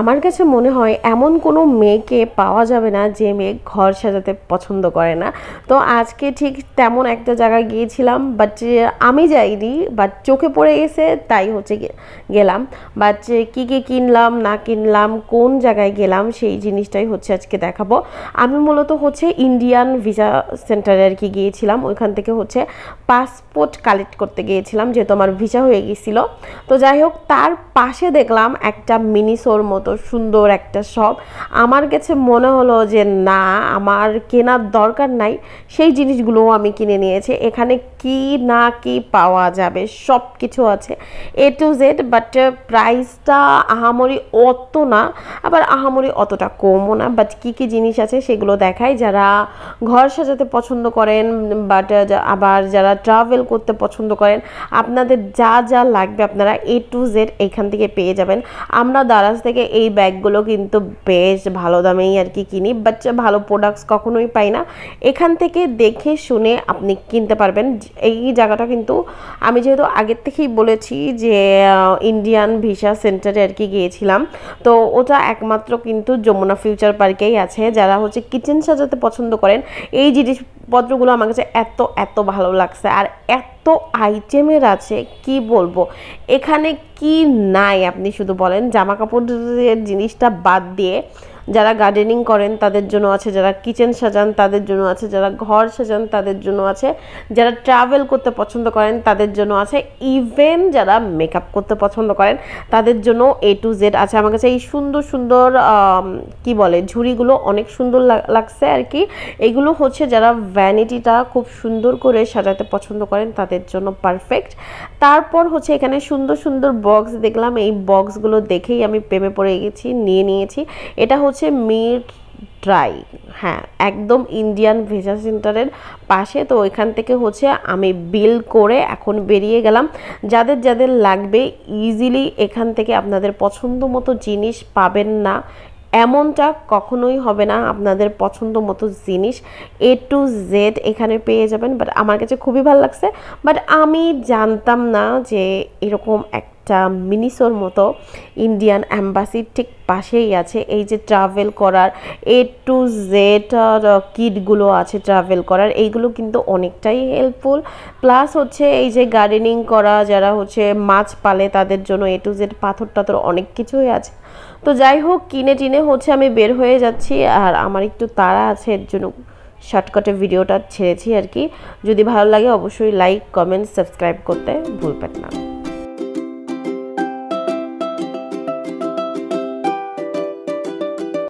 আমার কাছে মনে হয় এমন কোনো মেয়েকে পাওয়া যাবে না যে মেয়ে ঘর সাজাতে পছন্দ করে না। তো আজকে ঠিক তেমন একটা জায়গায় গিয়েছিলাম, বাট আমি যাইনি, বাট চোখে পড়ে গেছে তাই হচ্ছে গেলাম। বাট কী কী কিনলাম না কিনলাম, কোন জায়গায় গেলাম, সেই জিনিসটাই হচ্ছে আজকে দেখাবো। আমি মূলত হচ্ছে ইন্ডিয়ান ভিসা সেন্টারে আর কি গিয়েছিলাম। ওইখান থেকে হচ্ছে পাসপোর্ট কালেক্ট করতে গিয়েছিলাম, যেহেতু আমার ভিসা হয়ে গিয়েছিল। তো যাই হোক, তার পাশে দেখলাম একটা মিনিসোর মতো সুন্দর একটা শপ। আমার কাছে মনে হলো যে না, আমার কেনার দরকার নাই, সেই জিনিসগুলোও আমি কিনে নিয়েছি। এখানে কি না কি পাওয়া যাবে সব কিছু আছে, A to Z। বাট প্রাইসটা আহামরি অত না, আবার আহামরি অতটা কমও না। বাট কী কী জিনিস আছে সেগুলো দেখায়। যারা ঘর সাজাতে পছন্দ করেন, বাট আবার যারা ট্রাভেল করতে পছন্দ করেন, আপনাদের যা যা লাগবে আপনারা A to Z এইখান থেকে পেয়ে যাবেন। আমরা দারাজ থেকে এই ব্যাগগুলো কিন্তু বেশ ভালো দামেই আর কি কিনি, বাট ভালো প্রোডাক্টস কখনোই পাই না। এখান থেকে দেখে শুনে আপনি কিনতে পারবেন। এই জায়গাটা কিন্তু আমি যেহেতু আগের থেকেই বলেছি যে ইন্ডিয়ান ভিসা সেন্টারে আর কি গিয়েছিলাম, তো ওটা একমাত্র কিন্তু যমুনা ফিউচার পার্কেই আছে। যারা হচ্ছে কিচেন সাজাতে পছন্দ করেন, এই জিনিসপত্রগুলো আমার কাছে এত এত ভালো লাগছে, আর এত আইটেমের আছে কি বলবো। এখানে কি নাই আপনি শুধু বলেন। জামা কাপড়ের জিনিসটা বাদ দিয়ে যারা গার্ডেনিং করেন তাদের জন্য আছে, যারা কিচেন সাজান তাদের জন্য আছে, যারা ঘর সাজান তাদের জন্য আছে, যারা ট্রাভেল করতে পছন্দ করেন তাদের জন্য আছে, ইভেন যারা মেকআপ করতে পছন্দ করেন তাদের জন্য A to Z আছে। আমার কাছে এই সুন্দর সুন্দর কি বলে ঝুড়িগুলো অনেক সুন্দর লাগছে আর কি। এগুলো হচ্ছে যারা ভ্যানিটিটা খুব সুন্দর করে সাজাতে পছন্দ করেন তাদের জন্য পারফেক্ট। তারপর হচ্ছে এখানে সুন্দর সুন্দর বক্স দেখলাম, এই বক্সগুলো দেখেই আমি প্রেমে পড়ে গেছি, নিয়ে নিয়েছি। এটা হচ্ছে মিড ড্রাই, হ্যাঁ একদম ইন্ডিয়ান ভিসা সেন্টারের পাশে। তো ওইখান থেকে হচ্ছে আমি বিল করে এখন বেরিয়ে গেলাম। যাদের যাদের লাগবে ইজিলি এখান থেকে আপনাদের পছন্দ মতো জিনিস পাবেন না এমনটা কখনোই হবে না। আপনাদের পছন্দ মতো জিনিস A to Z এখানে পেয়ে যাবেন। বাট আমার কাছে খুবই ভালো লাগছে। বাট আমি জানতাম না যে এরকম একটা মিনিসোর মতো ইন্ডিয়ান অ্যাম্বাসির ঠিক পাশেই আছে। এই যে ট্রাভেল করার A to Z কিটগুলো আছে ট্রাভেল করার, এইগুলো কিন্তু অনেকটাই হেল্পফুল। প্লাস হচ্ছে এই যে গার্ডেনিং করা, যারা হচ্ছে মাছ পালে তাদের জন্য A to Z পাথর টাথর অনেক কিছুই আছে। তো যাই হোক, কিনে টিনে হচ্ছে আমি বের হয়ে যাচ্ছি, আর আমার একটু তাড়া আছে, এর জন্য শর্টকাটে ভিডিওটা ছেড়েছি আর কি। যদি ভালো লাগে অবশ্যই লাইক কমেন্ট সাবস্ক্রাইব করতে ভুলবেন না।